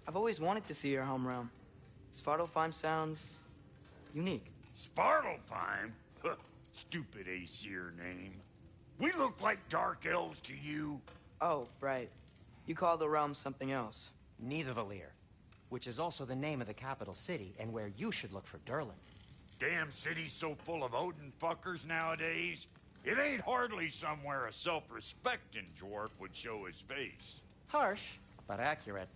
I've always wanted to see your home realm. Svartalfheim sounds unique. Svartalfheim? Huh, stupid Aesir name. We look like dark elves to you? Oh, right. You call the realm something else. Nidavellir, which is also the name of the capital city and where you should look for Durlin. Damn city's so full of Odin fuckers nowadays. It ain't hardly somewhere a self-respecting dwarf would show his face. Harsh, but accurate.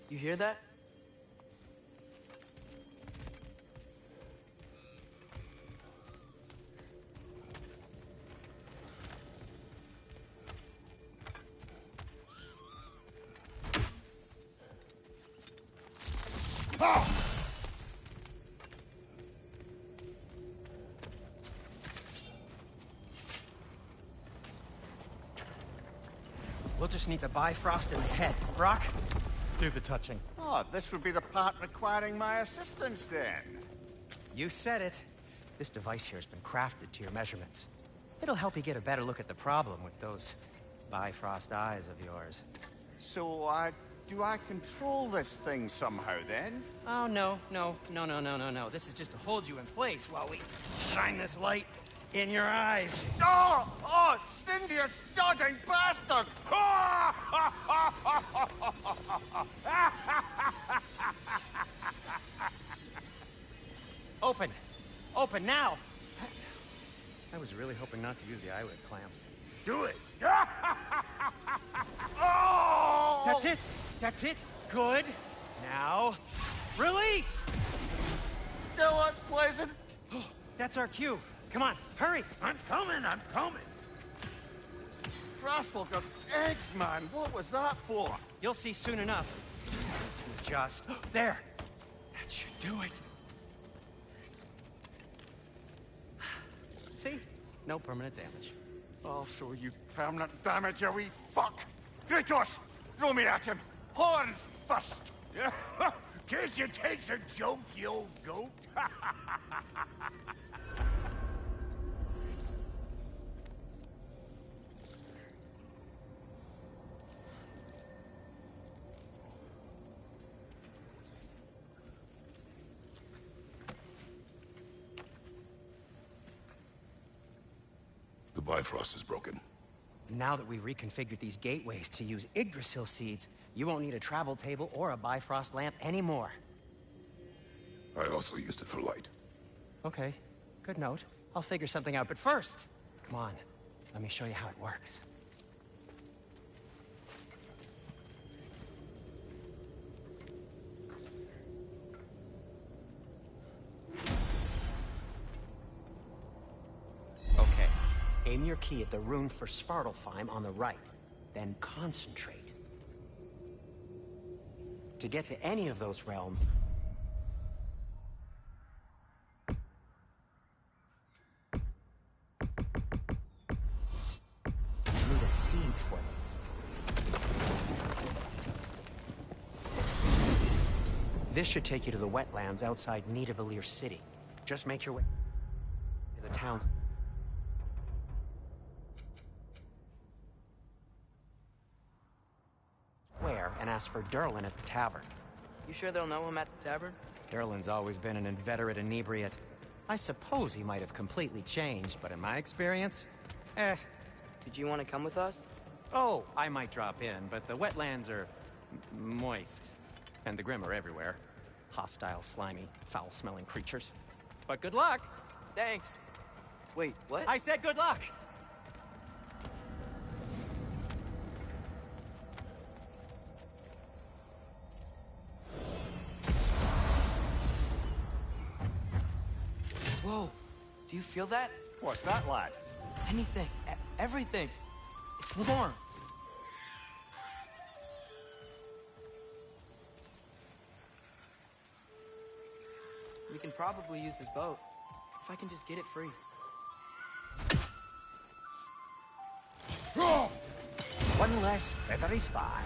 You hear that? We'll just need the Bifrost in the head. Brock, do the touching. Oh, this would be the part requiring my assistance then. You said it. This device here has been crafted to your measurements. It'll help you get a better look at the problem with those Bifrost eyes of yours. So, do I control this thing somehow then? Oh, no. This is just to hold you in place while we shine this light in your eyes. Oh! Oh, Cindy, you sodding bastard! Open! Open now! I was really hoping not to use the eyelid clamps. Do it! Oh! That's it! That's it! Good! Now, release! Still unpleasant. That's our cue. Come on, hurry! I'm coming! Grassfuckers, eggs, man. What was that for? You'll see soon enough. just... There! That should do it. See? No permanent damage. I'll show you permanent damage, you wee fuck! Kratos! Throw me at him! Horns first! Guess you takes a joke, you old goat. The Bifrost is broken. Now that we've reconfigured these gateways to use Yggdrasil seeds, you won't need a travel table or a Bifrost lamp anymore. I also used it for light. Okay, good note. I'll figure something out, but first, come on, let me show you how it works. Okay, aim your key at the rune for Svartalfheim on the right, then concentrate. To get to any of those realms, need a seed for them. This should take you to the wetlands outside Nidavellir City. Just make your way to the town's square and ask for Durlin at the tavern. You sure they'll know him at the tavern? Durlin's always been an inveterate inebriate. I suppose he might have completely changed, but in my experience, Did you want to come with us? Oh, I might drop in, but the wetlands are moist. And the Grim are everywhere. Hostile, slimy, foul-smelling creatures. But good luck! Thanks. Wait, what? I said good luck! Whoa. Do you feel that? What's that, lad? Anything. Everything. It's warm. We can probably use this boat. If I can just get it free. One less feathery spy.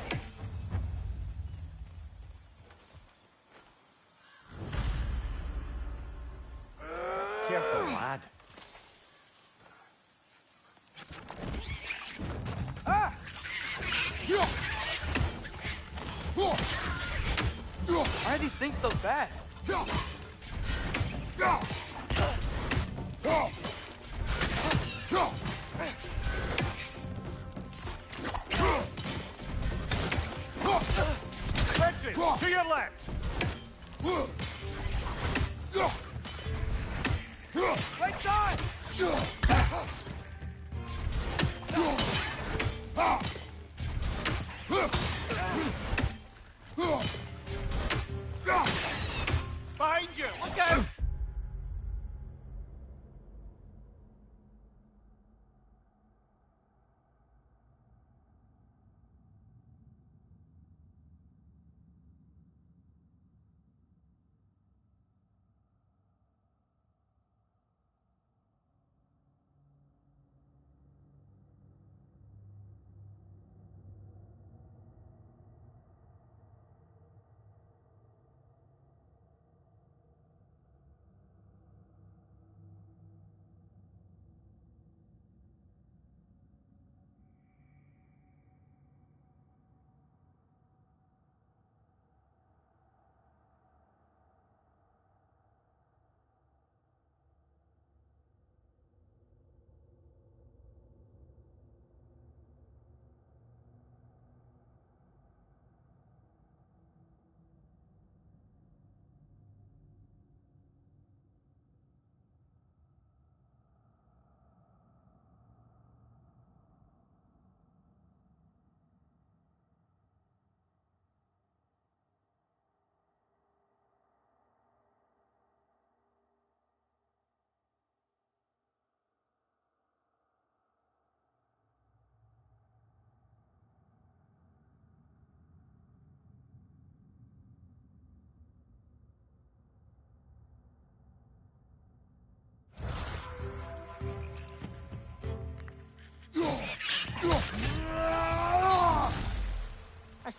Careful, lad. Why are these things so bad? Fences, to your left. Right side! Behind you. Look out.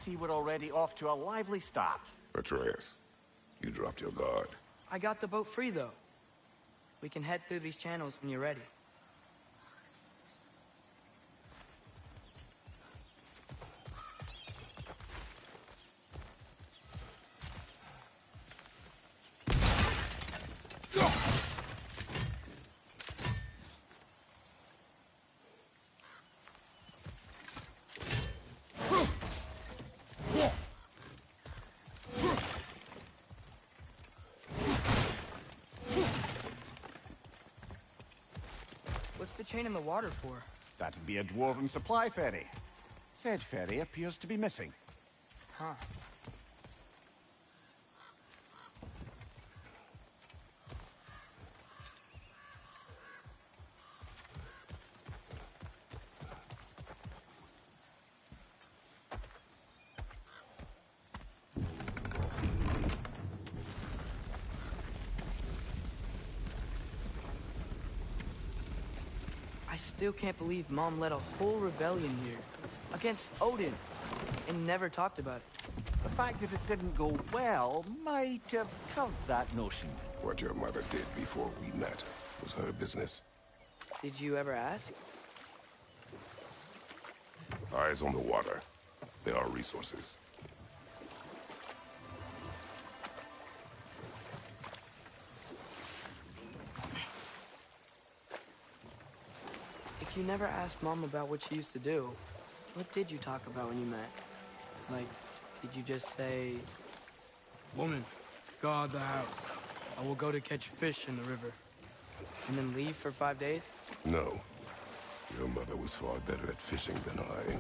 see we're already off to a lively start. Atreus, you dropped your guard. I got the boat free, though. We can head through these channels when you're ready. What's the chain in the water for? That'd be a dwarven supply ferry. Said ferry appears to be missing. Huh. I still can't believe Mom led a whole rebellion here against Odin and never talked about it. The fact that it didn't go well might have curbed that notion. What your mother did before we met was her business. Did you ever ask? Eyes on the water. There are resources. If you never asked Mom about what she used to do, what did you talk about when you met? Like, did you just say, "Woman, guard the house. I will go to catch fish in the river," and then leave for 5 days? No. Your mother was far better at fishing than I.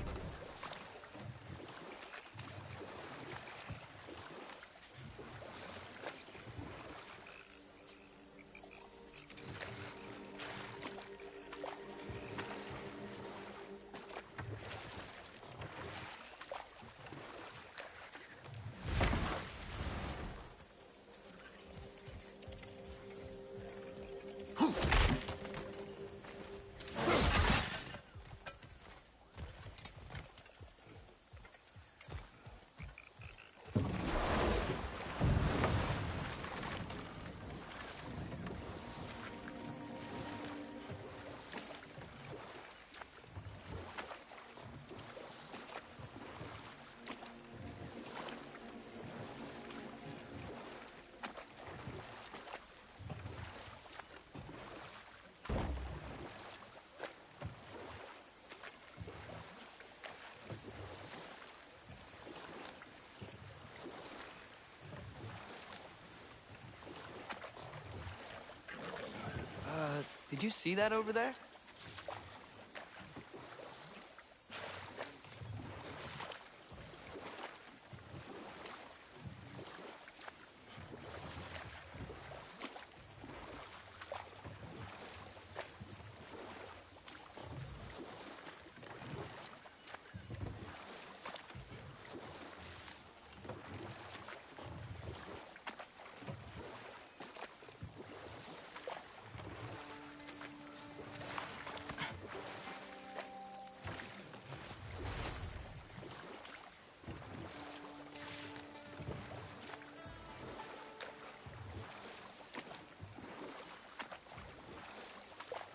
Did you see that over there?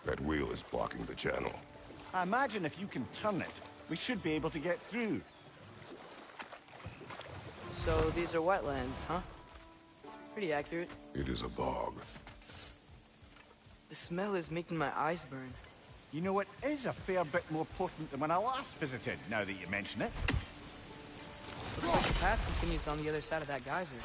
That wheel is blocking the channel. I imagine if you can turn it, we should be able to get through. So these are wetlands, huh? Pretty accurate. It is a bog. The smell is making my eyes burn. You know, it is a fair bit more potent than when I last visited, now that you mention it. Looks like the path continues on the other side of that geyser.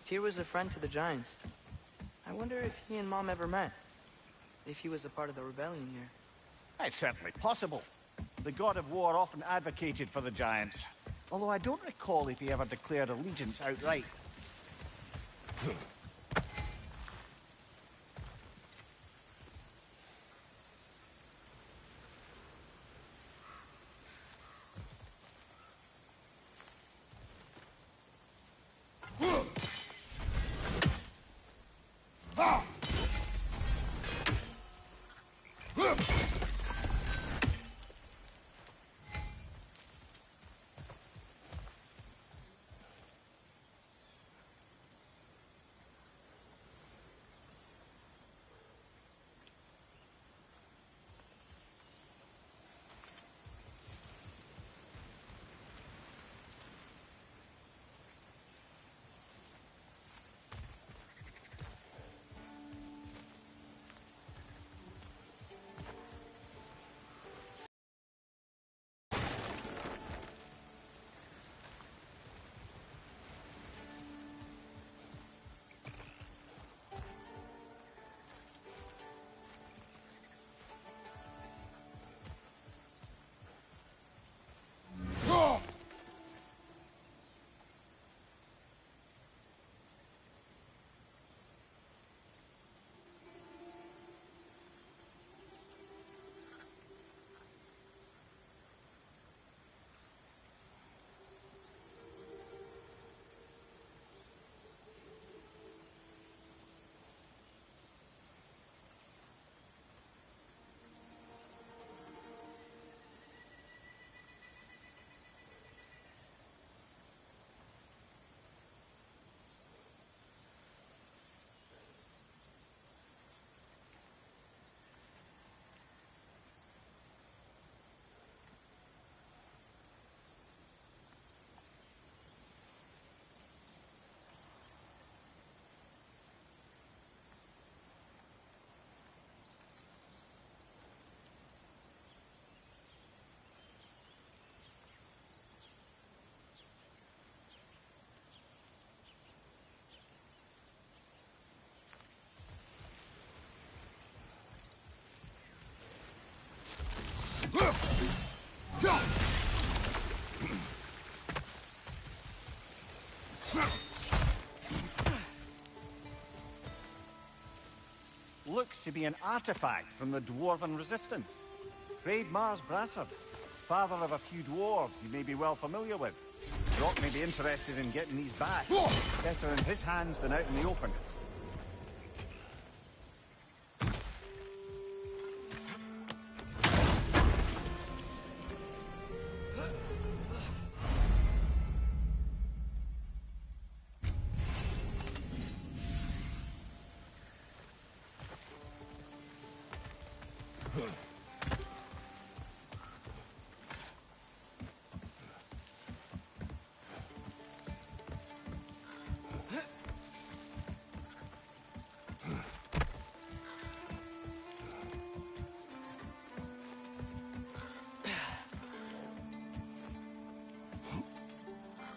Tyr was a friend to the Giants. I wonder if he and Mom ever met. If he was a part of the rebellion here. It's certainly possible. The god of war often advocated for the giants. although I don't recall if he ever declared allegiance outright. Looks to be an artifact from the Dwarven Resistance. Craig Mars Brassard, father of a few dwarves you may be well familiar with. Brock may be interested in getting these back. Better in his hands than out in the open.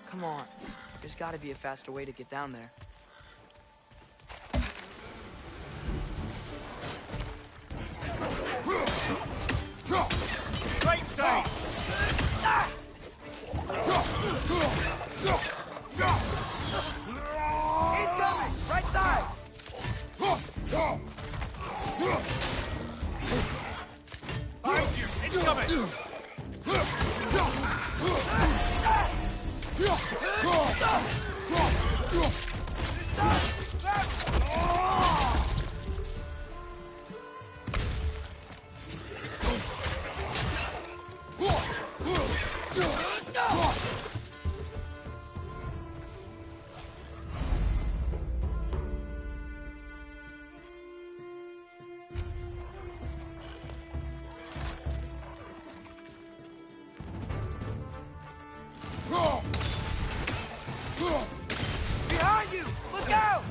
Come on. There's gotta be a faster way to get down there. Right side! Incoming! Right side! Behind you! Incoming! Behind you! Look out!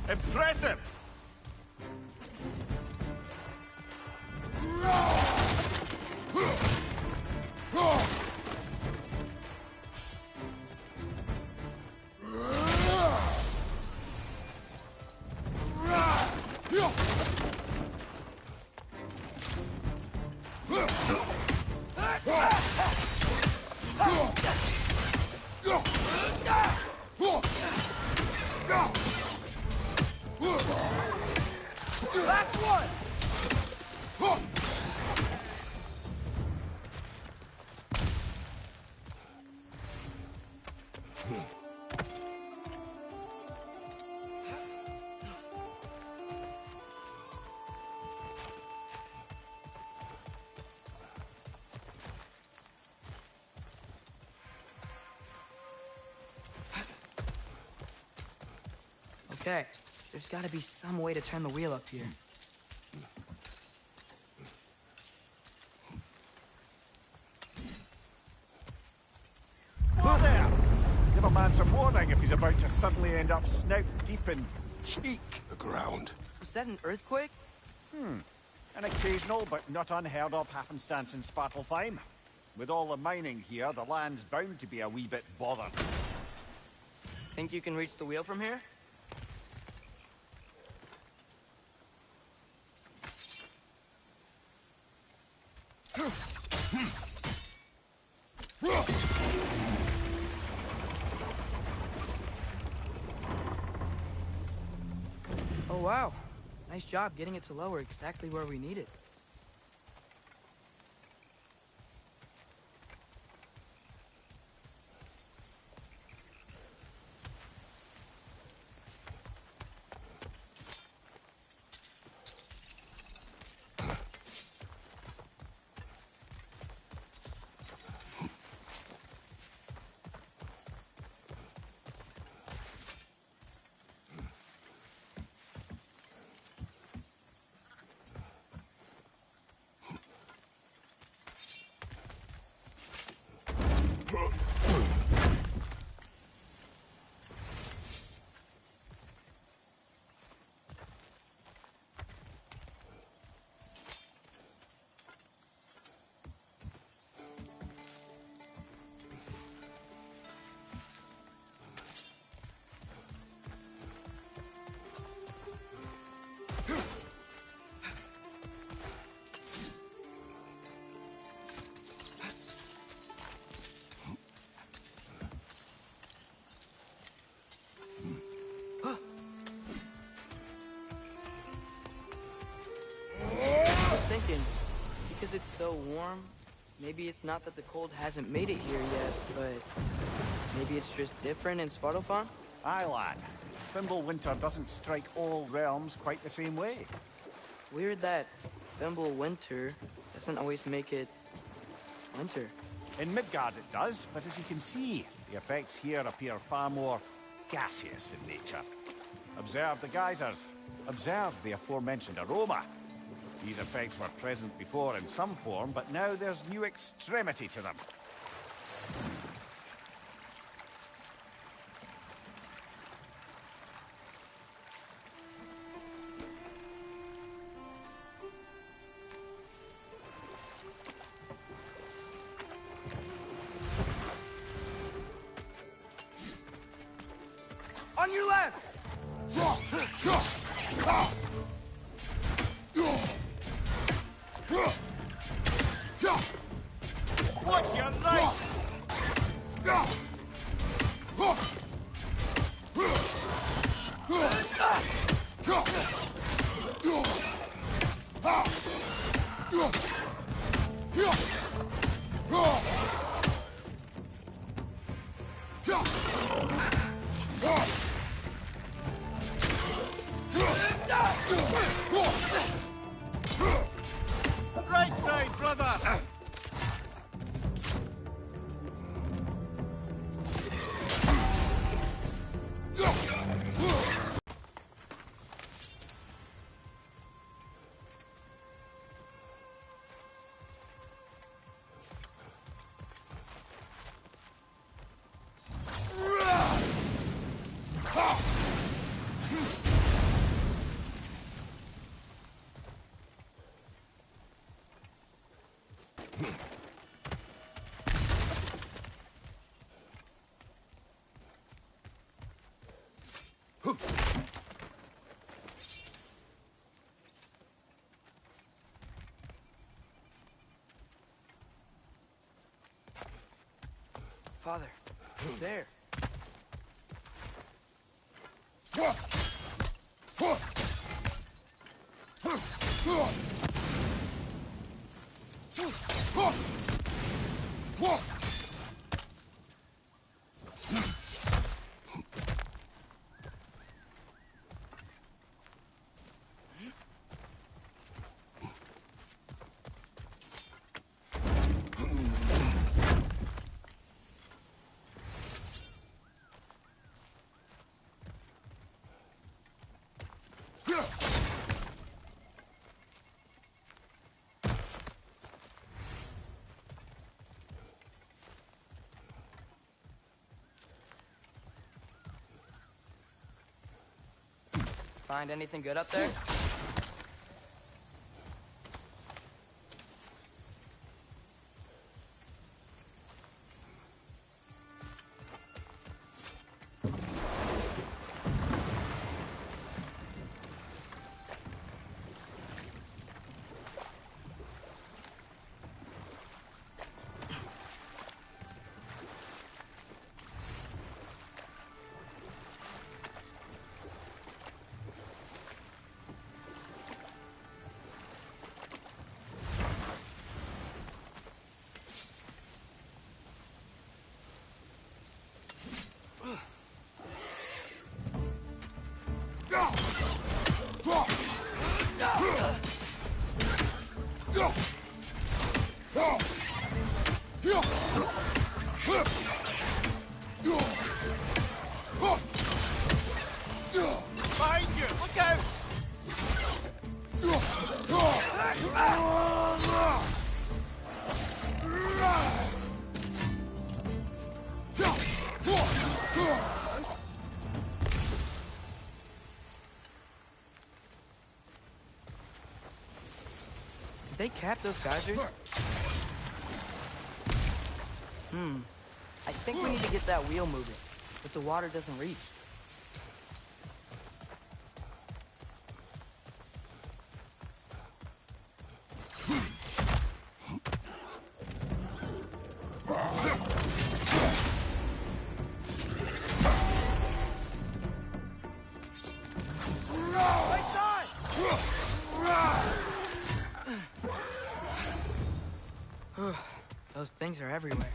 Impressive! Okay, there's gotta be some way to turn the wheel up here. Whoa there! Give a man some warning if he's about to suddenly end up snout deep in cheek. The ground. Was that an earthquake? An occasional but not unheard of happenstance in Svartalfheim. With all the mining here, the land's bound to be a wee bit bothered. Think you can reach the wheel from here? Oh wow, nice job getting it to lower exactly where we need it. Thinking, because it's so warm, maybe it's not that the cold hasn't made it here yet, but maybe it's just different in Svartalfheim? Aye, lad. Winter doesn't strike all realms quite the same way. Weird that Winter doesn't always make it winter. In Midgard it does, but as you can see, the effects here appear far more gaseous in nature. Observe the geysers. Observe the aforementioned aroma. These effects were present before in some form, but now there's new extremity to them. On your left! Watch your right! Right side, brother! Father, there. Find anything good up there? Behind you! Look out! Did they cap those geysers? I think we need to get that wheel moving, but the water doesn't reach. Those things are everywhere.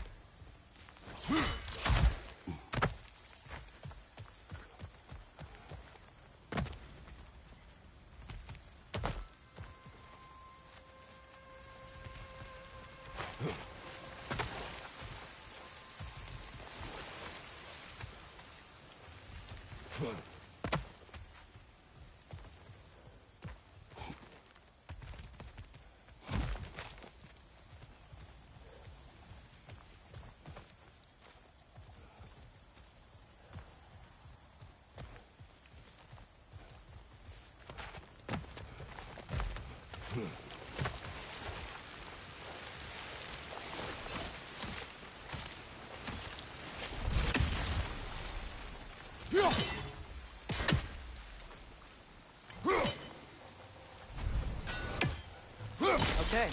Okay,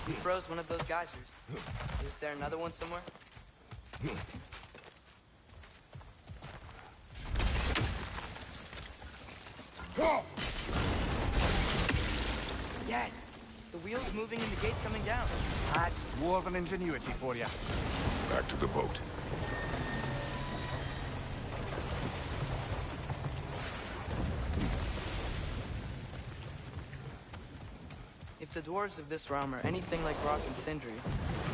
we froze one of those geysers. Is there another one somewhere? Yes! The wheel's moving and the gate's coming down. That's dwarven ingenuity for you. Back to the boat. If the dwarves of this realm are anything like Rock and Sindri,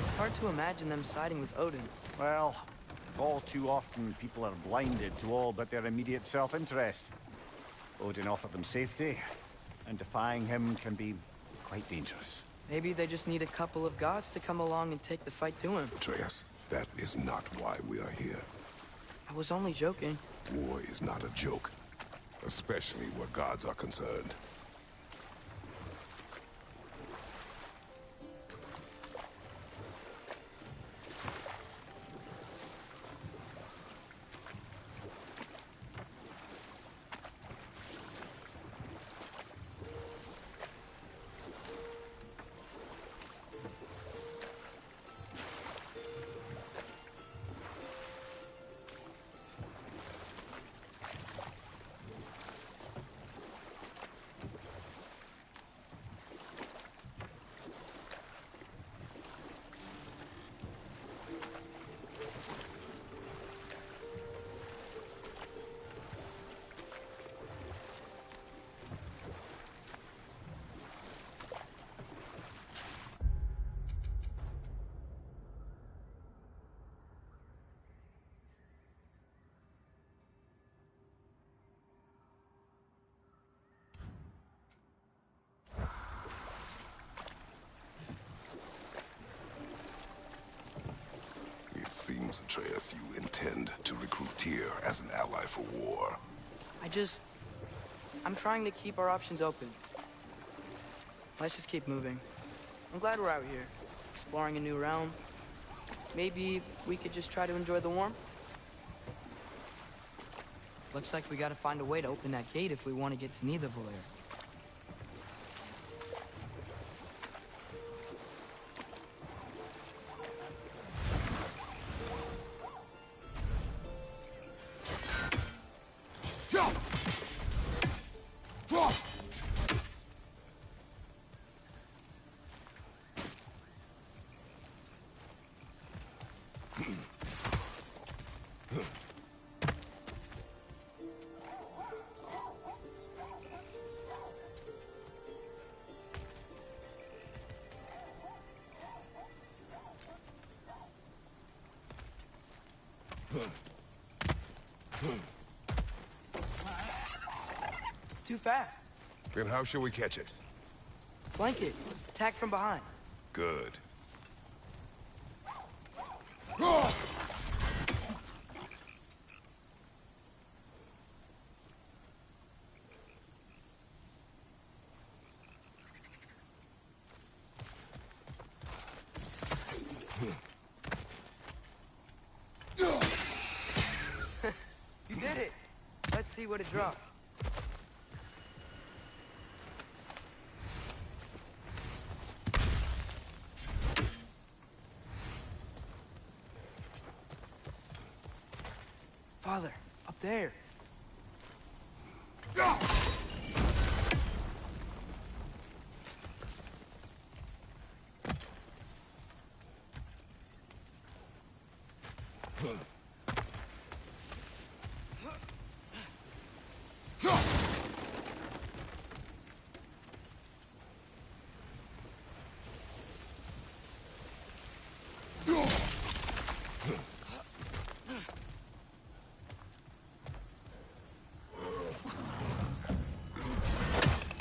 it's hard to imagine them siding with Odin. Well, all too often people are blinded to all but their immediate self-interest. Odin offered them safety, and defying him can be quite dangerous. Maybe they just need a couple of gods to come along and take the fight to him. Atreus, that is not why we are here. I was only joking. War is not a joke, especially where gods are concerned. It seems, Atreus, you intend to recruit Tyr as an ally for war. I'm trying to keep our options open. Let's just keep moving. I'm glad we're out here, exploring a new realm. Maybe we could just try to enjoy the warmth? Looks like we gotta find a way to open that gate if we want to get to Nidavellir. It's too fast. Then how shall we catch it? Flank it. Attack from behind. Good. You did it. Let's see what it dropped. Father, up there.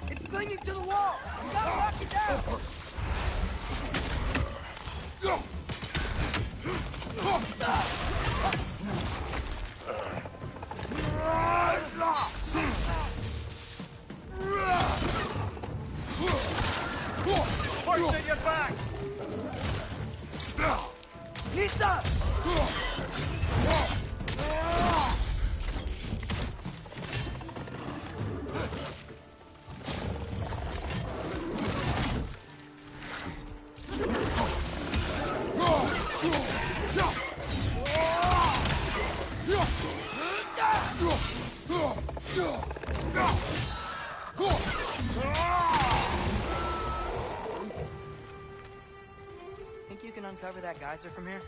It's clinging to the wall. We gotta lock it down. Push at your back! Nista! Think you can uncover that geyser from here?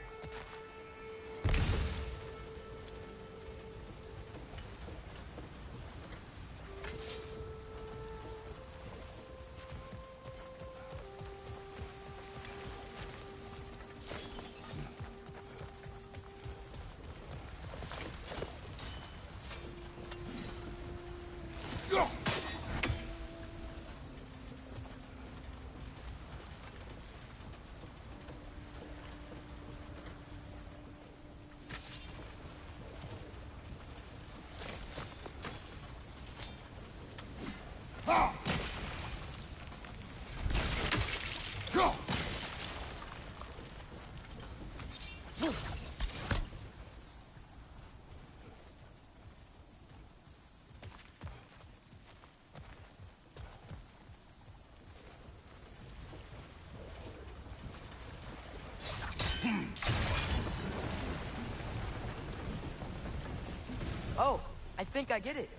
Oh, I think I get it.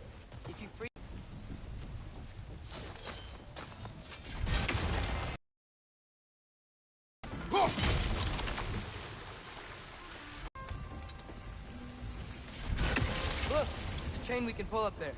If you free... Look, it's a chain we can pull up there.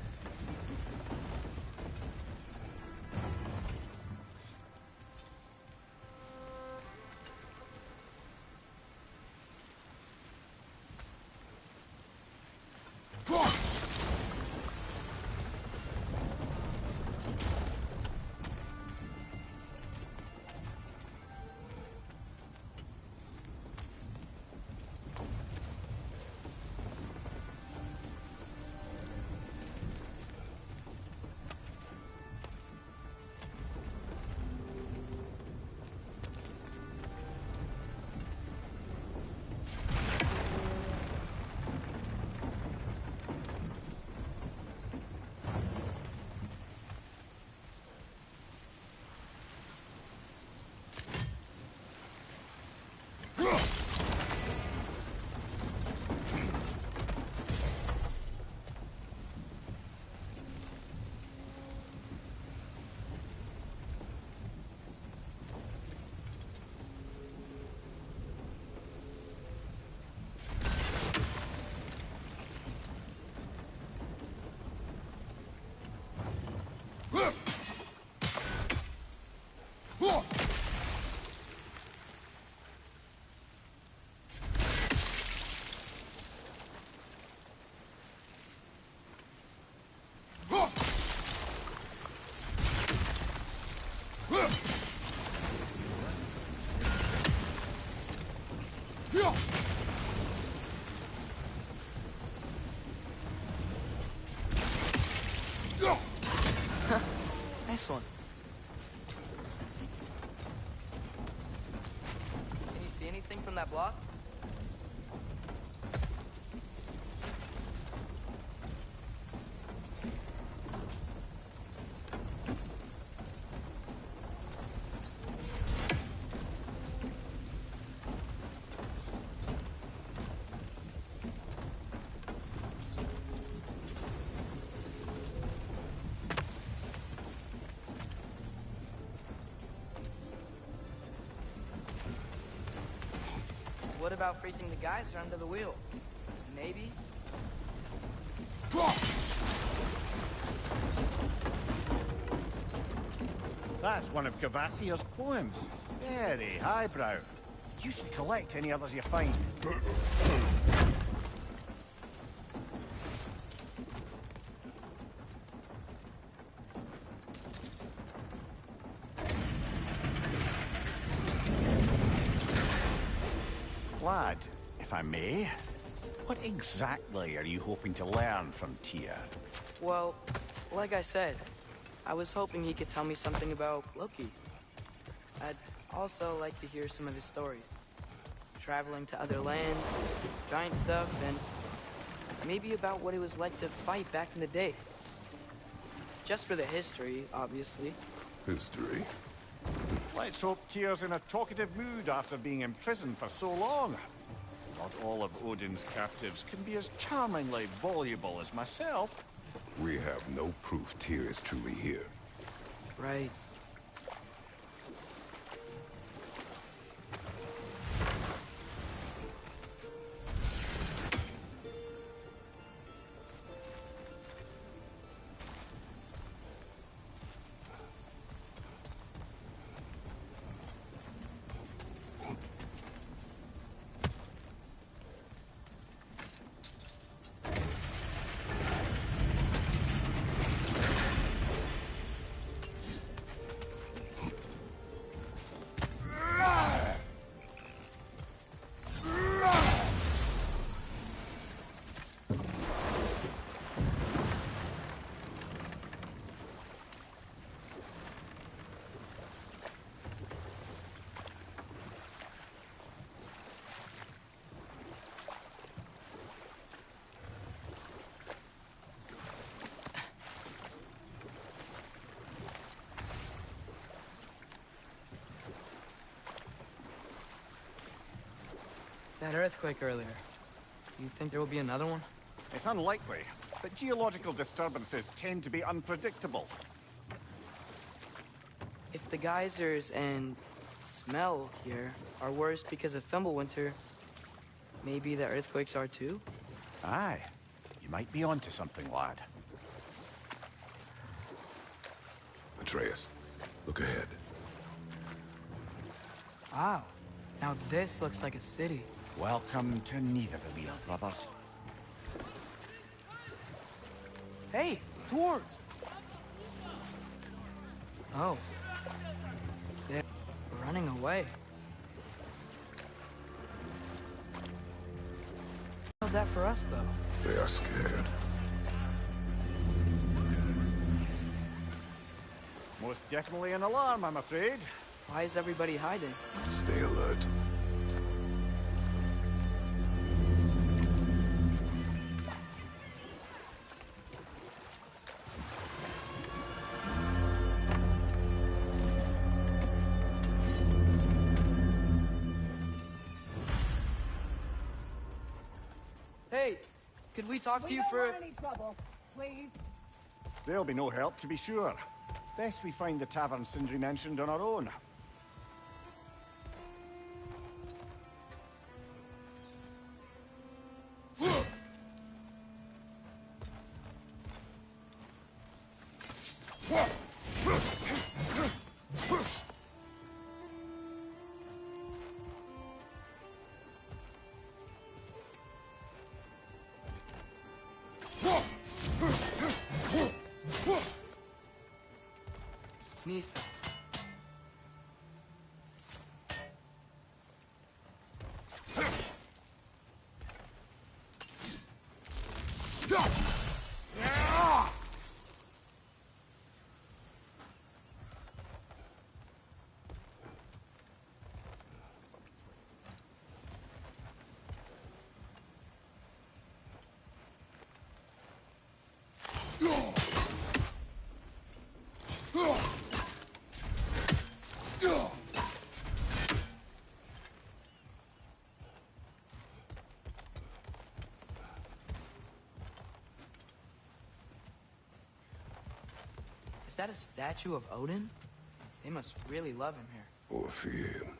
Nice one. Can you see anything from that block? What about freezing the geyser under the wheel? Maybe? That's one of Cavassier's poems. Very highbrow. You should collect any others you find. Lad, if I may, what exactly are you hoping to learn from Tyr? Well, like I said, I was hoping he could tell me something about Loki. I'd also like to hear some of his stories. Traveling to other lands, giant stuff, and maybe about what it was like to fight back in the day. Just for the history, obviously. History. Let's hope Tyr's in a talkative mood after being imprisoned for so long. Not all of Odin's captives can be as charmingly voluble as myself. We have no proof Tyr is truly here. Right. That earthquake earlier. You think there will be another one? It's unlikely, but geological disturbances tend to be unpredictable. If the geysers and smell here are worse because of Fimbulwinter, maybe the earthquakes are too? Aye, you might be onto something, lad. Atreus, look ahead. Wow. Now this looks like a city. Welcome to Netherville, brothers. Hey, dwarves! Oh. They're running away. How's that for us, though? They are scared. Most definitely an alarm, I'm afraid. Why is everybody hiding? Stay alert. Hey, could we talk to you for... any trouble, please. There'll be no help, to be sure. Best we find the tavern Sindri mentioned on our own. Nista. that a statue of Odin? They must really love him here. Or fear him.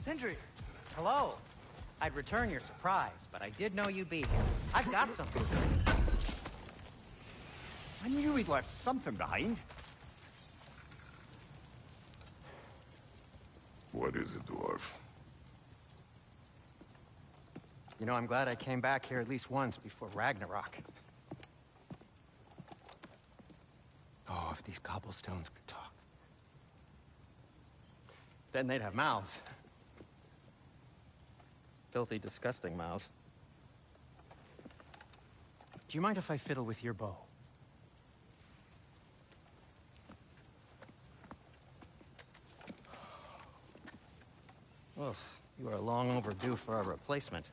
Sindri! Hello. I'd return your surprise, but I did know you'd be here. I've got something. I knew he'd left something behind. What is it, dwarf? You know, I'm glad I came back here at least once before Ragnarok. Oh, if these cobblestones could talk. Then they'd have mouths. Filthy, disgusting mouths. Do you mind if I fiddle with your bow? Well, you are long overdue for a replacement.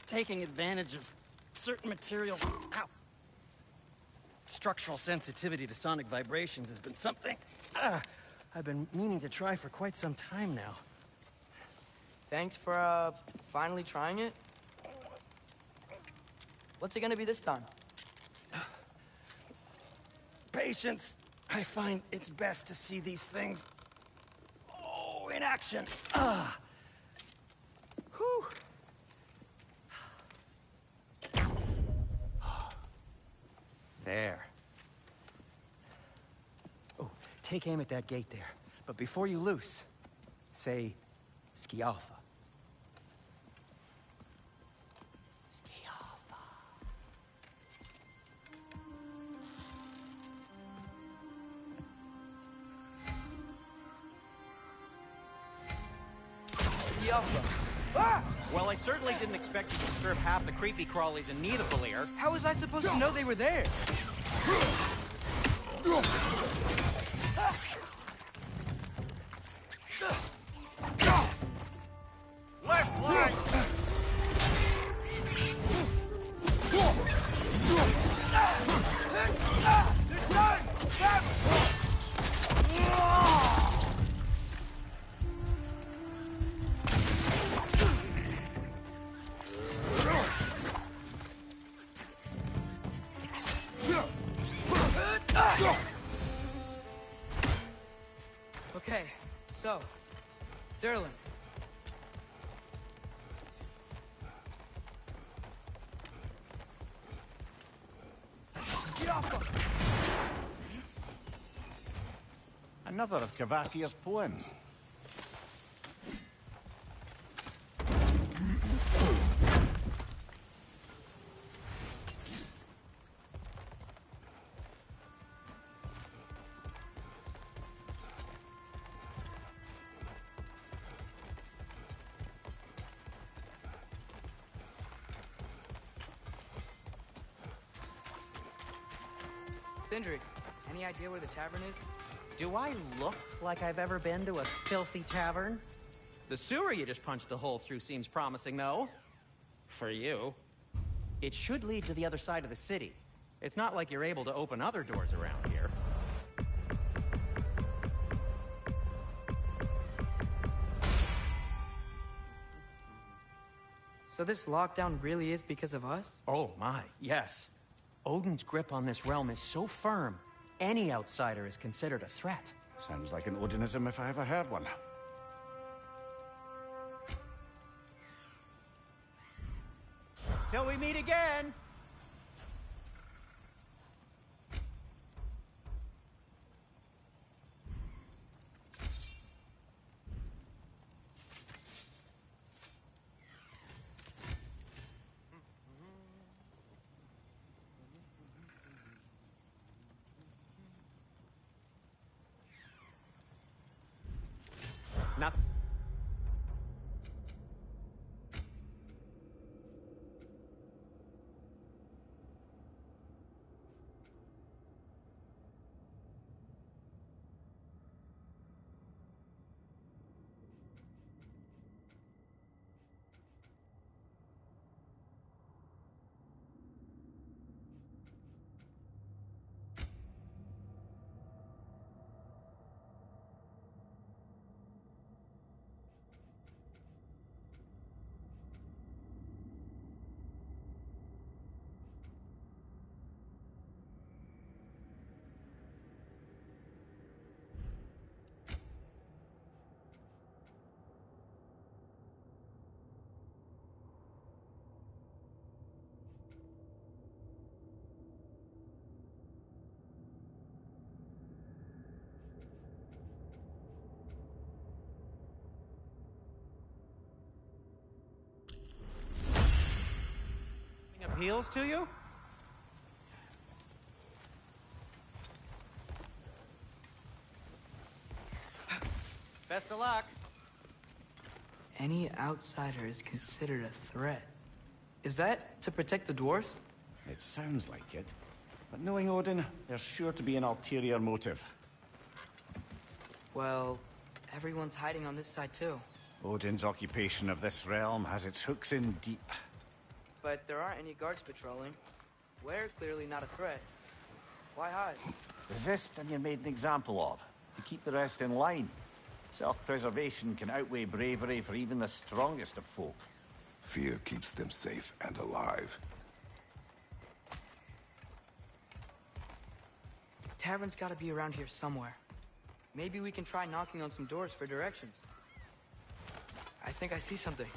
Taking advantage of certain materials. Ow! Structural sensitivity to sonic vibrations has been something I've been meaning to try for quite some time now. Thanks for, finally trying it. What's it gonna be this time? Patience. I find it's best to see these things, in action. Whew. There. Oh, take aim at that gate there. But before you loose, say, Skialfa. Ah! Well, I certainly didn't expect you to disturb half the creepy crawlies in Nidavellir. How was I supposed to know they were there? Left leg! There's none! Okay, so, Durlin. Another of Cavassier's poems. Sindri, any idea where the tavern is? Do I look like I've ever been to a filthy tavern? The sewer you just punched a hole through seems promising, though. For you. It should lead to the other side of the city. It's not like you're able to open other doors around here. So this lockdown really is because of us? Oh my, yes. Odin's grip on this realm is so firm, any outsider is considered a threat. Sounds like an Odinism if I ever heard one. Till we meet again! Not. Appeals to you? Best of luck. Any outsider is considered a threat. Is that to protect the dwarves? It sounds like it. But knowing Odin, there's sure to be an ulterior motive. Well, everyone's hiding on this side too. Odin's occupation of this realm has its hooks in deep. But there aren't any guards patrolling. We're clearly not a threat. Why hide? Resist and you're made an example of, to keep the rest in line. Self-preservation can outweigh bravery for even the strongest of folk. Fear keeps them safe and alive. Tavern's gotta be around here somewhere. Maybe we can try knocking on some doors for directions. I think I see something.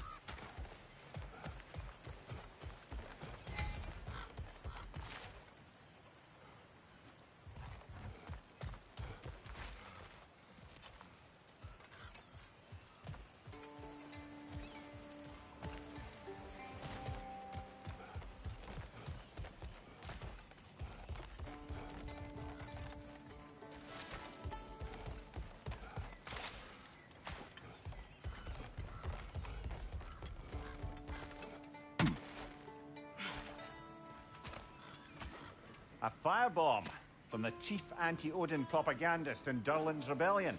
A firebomb from the chief anti-Odin propagandist in Durlin's rebellion.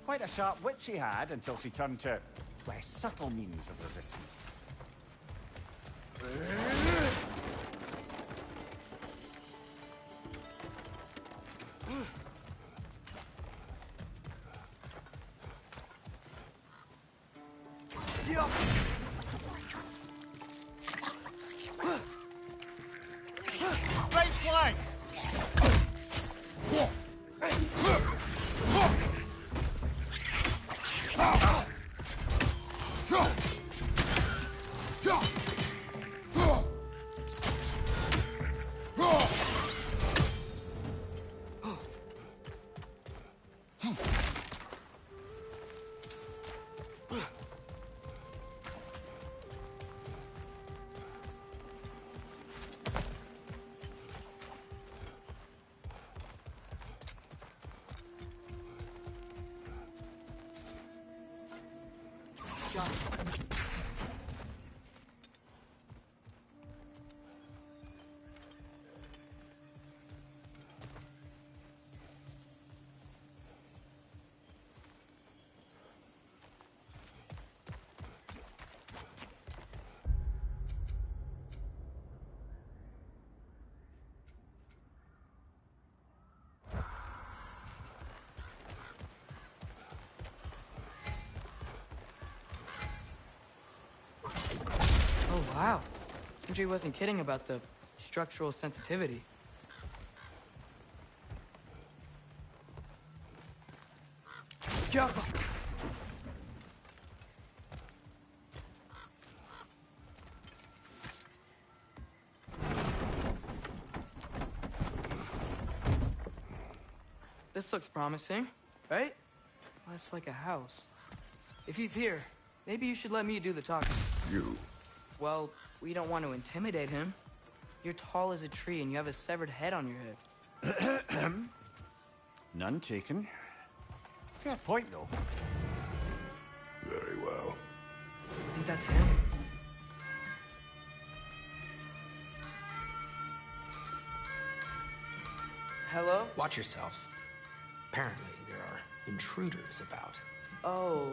Quite a sharp wit she had until she turned to less subtle means of resistance. Right flank! Oh, wow. Sindri wasn't kidding about the structural sensitivity. Careful! This looks promising, right? Well, it's like a house. If he's here, maybe you should let me do the talking. You. Well, we don't want to intimidate him. You're tall as a tree and you have a severed head on your head. None taken. Fair point, though. Very well. I think that's him. Hello? Watch yourselves. Apparently, there are intruders about. Oh,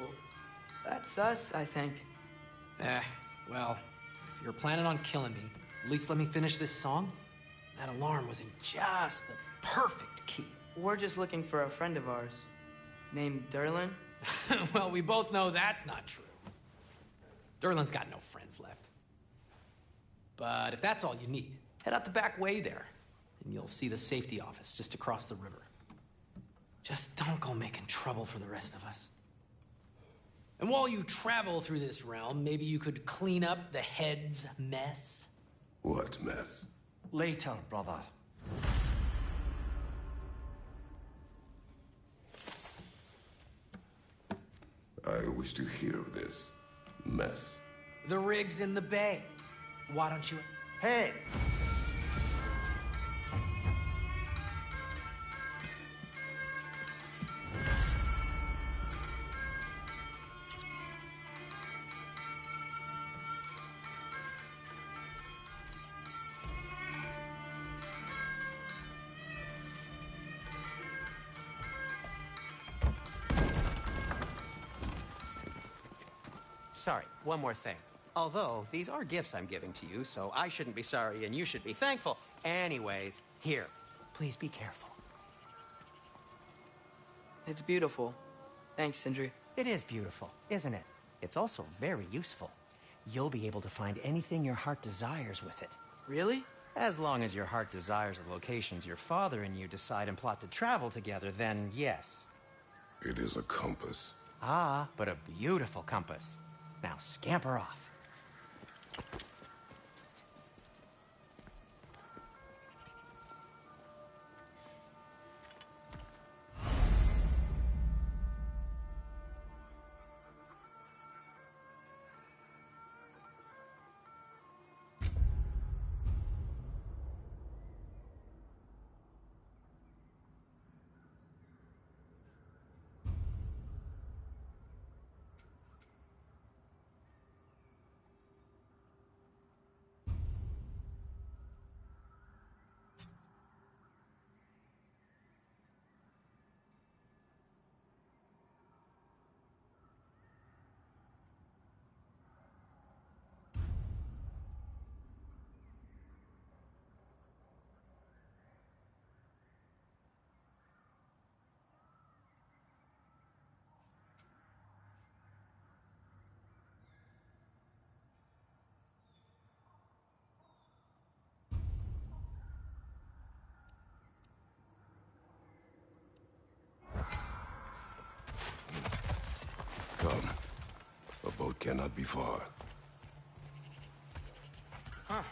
that's us, I think. Well, if you're planning on killing me, at least let me finish this song. That alarm was in just the perfect key. We're just looking for a friend of ours, named Derlin. Well, we both know that's not true. Derlin's got no friends left. But if that's all you need, head out the back way there, and you'll see the safety office just across the river. Just don't go making trouble for the rest of us. And while you travel through this realm, maybe you could clean up the head's mess? What mess? Later, brother. I wish to hear of this mess. The rig's in the bay. Why don't you... Hey! Sorry, one more thing. Although, these are gifts I'm giving to you, so I shouldn't be sorry and you should be thankful. Anyways, here, please be careful. It's beautiful. Thanks, Sindri. It is beautiful, isn't it? It's also very useful. You'll be able to find anything your heart desires with it. Really? As long as your heart desires the locations your father and you decide and plot to travel together, then yes. It is a compass. Ah, but a beautiful compass. Now scamper off. Come. A boat cannot be far. Huh.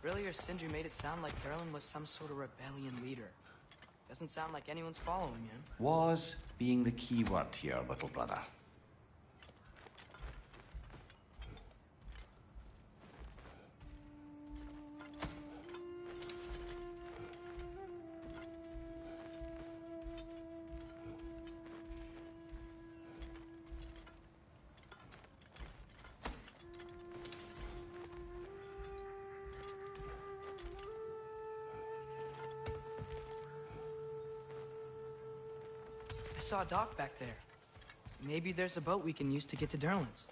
Earlier, Sindri made it sound like Derlin was some sort of rebellion leader. Doesn't sound like anyone's following him. Was being the key word here, little brother. I saw a dock back there. Maybe there's a boat we can use to get to Derlin's.